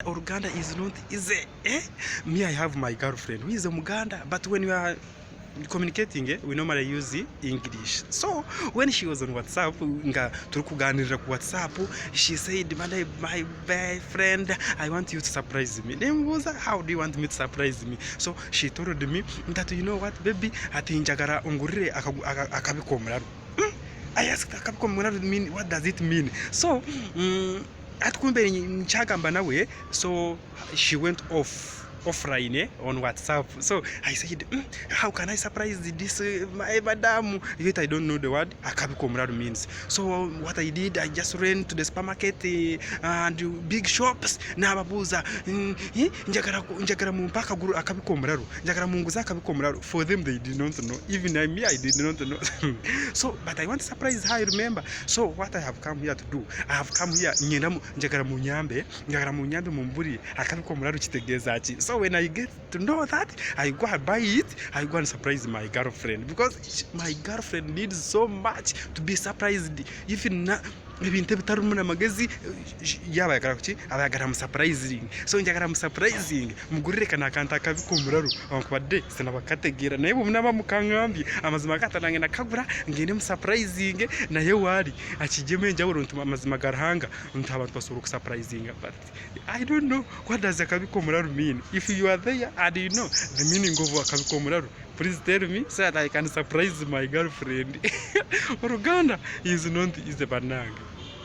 Uganda is not easy. Me, I have my girlfriend who is a Muganda, but when we are communicating, we normally use English. So when she was on WhatsApp, tukuganira ku WhatsApp, she said, my boyfriend, I want you to surprise me. Then was how do you want me to surprise me? So she told me that, you know what, baby, ati njagara ungurire akabikomera. I asked akabikomera mean, what does it mean? So atukumbe nchagamba nawe, so she went offline on WhatsApp. So I said, how can I surprise this my madam? Yet I don't know the word akabikomrado means. So what I did, I just ran to the supermarket and big shops na babuza njagara mumpaka guru akabikomrado, njagara munguza akabikomrado. For them they did not know, even me I did not know. So but I want to surprise her, remember. So what I have come here to do, I have come here njagara munyambe mumburi akabikomrado kitegezachi. So when I get to know that, I go and buy it, I go and surprise my girlfriend, because my girlfriend needs so much to be surprised. Even now, maybe ntebitarumuna magezi abagara surprising. So njagara surprising mugurire kana kanta kabikomuraru ankubade sinabakategera naye bumnaba mukangambi amazima katanange nakagura ngene surprising naye wari akigeme njaburo ntuma amazima garahanga ntabantu basuru surprising. But I don't know what does akabikomuraru mean. If you are there and you know the meaning of akabikomuraru, please tell me so that I can surprise my girlfriend. Uganda is not the banana.